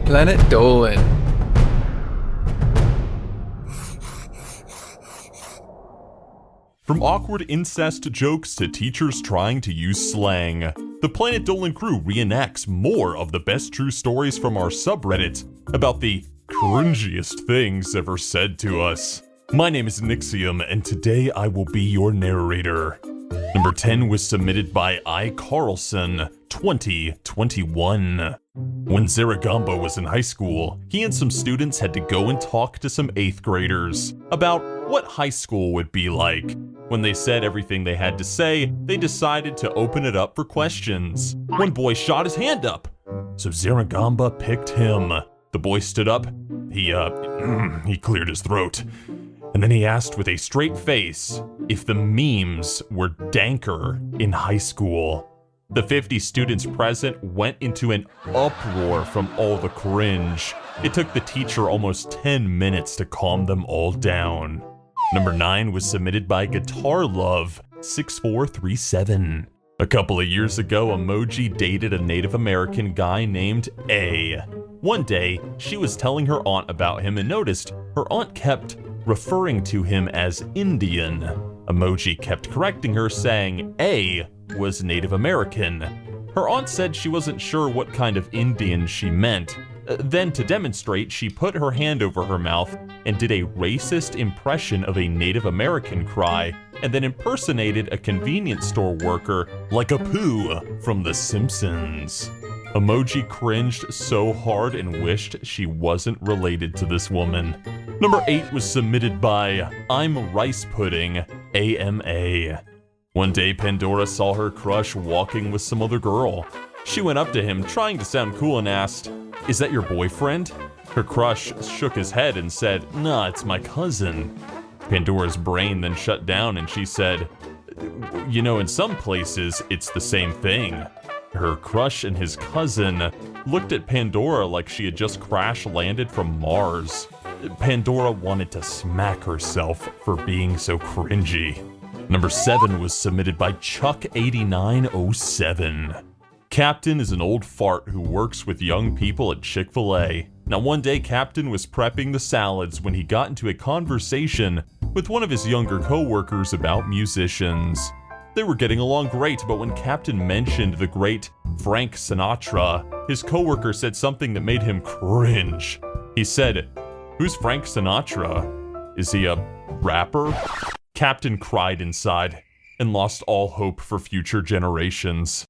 Planet Dolan. From awkward incest jokes to teachers trying to use slang, the Planet Dolan crew reenacts more of the best true stories from our subreddit about the cringiest things ever said to us. My name is Nixium, and today I will be your narrator. Number 10 was submitted by I. Carlson, 2021. When Zaragamba was in high school, he and some students had to go and talk to some 8th graders about what high school would be like. When they said everything they had to say, they decided to open it up for questions. One boy shot his hand up, so Zaragamba picked him. The boy stood up, he cleared his throat, and then he asked with a straight face if the memes were danker in high school. The 50 students present went into an uproar from all the cringe. It took the teacher almost 10 minutes to calm them all down. Number 9 was submitted by Guitar Love 6437. A couple of years ago, Emoji dated a Native American guy named A. One day, she was telling her aunt about him and noticed her aunt kept referring to him as Indian. Emoji kept correcting her, saying A was Native American. Her aunt said she wasn't sure what kind of Indian she meant. Then, to demonstrate, she put her hand over her mouth and did a racist impression of a Native American cry, and then impersonated a convenience store worker like Apu from The Simpsons. Emoji cringed so hard and wished she wasn't related to this woman. Number 8 was submitted by ImRicePuddingAMA. One day, Pandora saw her crush walking with some other girl. She went up to him, trying to sound cool, and asked, "Is that your boyfriend?" Her crush shook his head and said, "Nah, it's my cousin." Pandora's brain then shut down and she said, "You know, in some places, it's the same thing." Her crush and his cousin looked at Pandora like she had just crash-landed from Mars. Pandora wanted to smack herself for being so cringy. Number 7 was submitted by Chuck8907. Captain is an old fart who works with young people at Chick-fil-A. Now, one day, Captain was prepping the salads when he got into a conversation with one of his younger co-workers about musicians. They were getting along great, but when Captain mentioned the great Frank Sinatra, his co-worker said something that made him cringe. He said, "Who's Frank Sinatra? Is he a rapper?" Captain cried inside and lost all hope for future generations.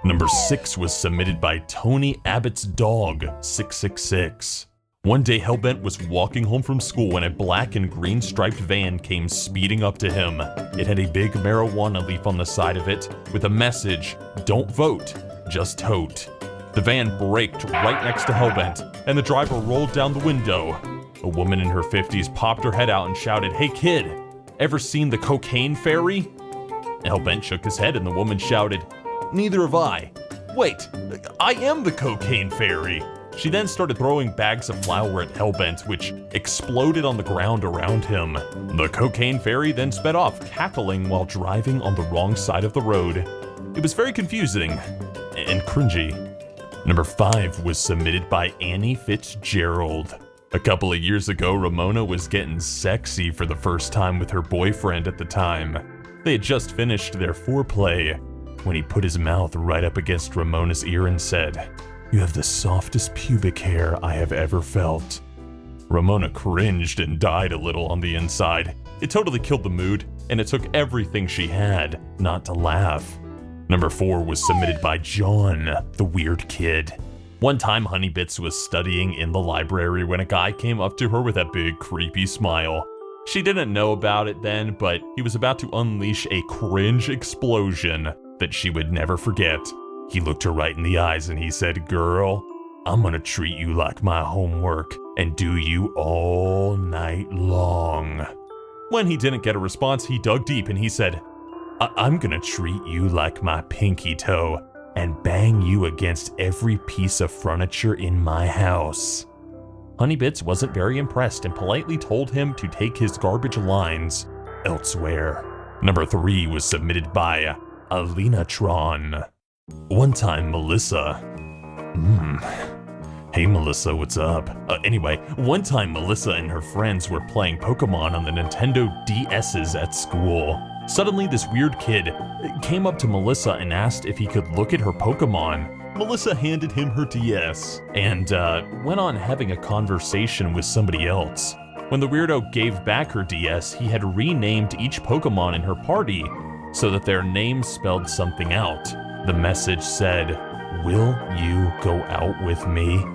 Number 6 was submitted by Tony Abbott's Dog 666. One day, Hellbent was walking home from school when a black and green striped van came speeding up to him. It had a big marijuana leaf on the side of it with a message, "Don't vote, just tote." The van braked right next to Hellbent, and the driver rolled down the window. A woman in her 50s popped her head out and shouted, "Hey kid, ever seen the cocaine fairy?" Hellbent shook his head and the woman shouted, "Neither have I. Wait, I am the cocaine fairy." She then started throwing bags of flour at Hellbent, which exploded on the ground around him. The cocaine fairy then sped off, cackling while driving on the wrong side of the road. It was very confusing and cringy. Number 5 was submitted by Annie Fitzgerald. A couple of years ago, Ramona was getting sexy for the first time with her boyfriend at the time. They had just finished their foreplay when he put his mouth right up against Ramona's ear and said, "You have the softest pubic hair I have ever felt." Ramona cringed and died a little on the inside. It totally killed the mood, and it took everything she had not to laugh. Number 4 was submitted by JohnTheWierdKid. One time, Honeybits was studying in the library when a guy came up to her with a big, creepy smile. She didn't know about it then, but he was about to unleash a cringe explosion that she would never forget. He looked her right in the eyes and he said, "Girl, I'm gonna treat you like my homework and do you all night long." When he didn't get a response, he dug deep and he said, I'm gonna treat you like my pinky toe and bang you against every piece of furniture in my house." Honeybits wasn't very impressed and politely told him to take his garbage lines elsewhere. Number 3 was submitted by alinatron. One time, Melissa Hey Melissa, what's up? Anyway, one time Melissa and her friends were playing Pokemon on the Nintendo DS's at school. Suddenly, this weird kid came up to Melissa and asked if he could look at her Pokemon. Melissa handed him her DS and went on having a conversation with somebody else. When the weirdo gave back her DS, he had renamed each Pokemon in her party so that their names spelled something out. The message said, "Will you go out with me?"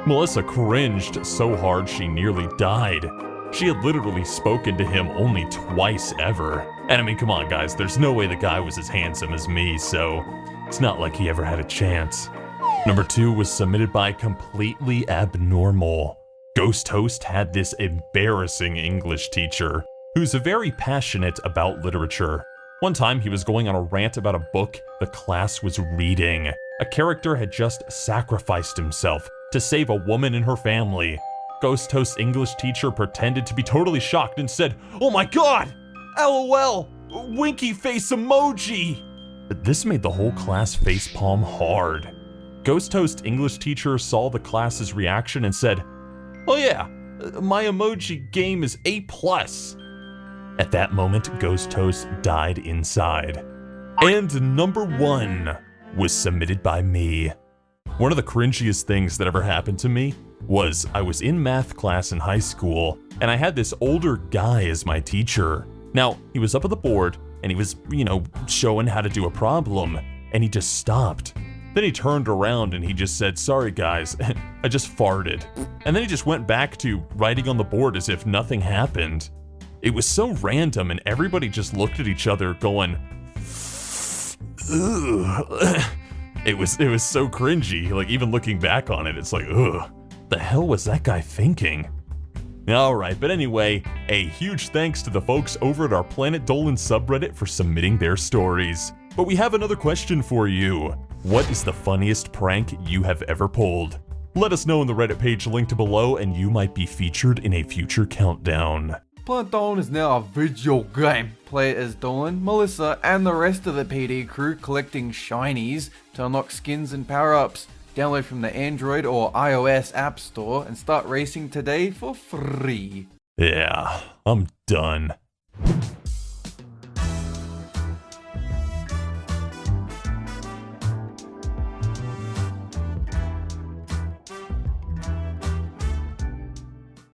Melissa cringed so hard she nearly died. She had literally spoken to him only twice ever. And I mean, come on guys, there's no way the guy was as handsome as me, so it's not like he ever had a chance. Number 2 was submitted by CompletelyAbnormal. Ghost Host had this embarrassing English teacher who's very passionate about literature. One time he was going on a rant about a book the class was reading. A character had just sacrificed himself to save a woman and her family. Ghost Host's English teacher pretended to be totally shocked and said, "Oh my god! LOL! Winky face emoji!" This made the whole class facepalm hard. Ghost Host's English teacher saw the class's reaction and said, "Oh yeah, my emoji game is A+." At that moment, Ghost Host died inside. And number 1 was submitted by me. One of the cringiest things that ever happened to me was I was in math class in high school, and I had this older guy as my teacher. Now, he was up at the board, and he was, showing how to do a problem, and he just stopped. Then he turned around and he just said, "Sorry guys, I just farted." And then he just went back to writing on the board as if nothing happened. It was so random, and everybody just looked at each other going, "Ugh." It was so cringy. Like, even looking back on it, it's like, ugh, the hell was that guy thinking? Alright, but anyway, a huge thanks to the folks over at our Planet Dolan subreddit for submitting their stories. But we have another question for you. What is the funniest prank you have ever pulled? Let us know in the Reddit page linked below, and you might be featured in a future countdown. Planet Dolan is now a video game. Play it as Dolan, Melissa, and the rest of the PD crew collecting shinies to unlock skins and power-ups. Download from the Android or iOS App Store and start racing today for free. Yeah, I'm done.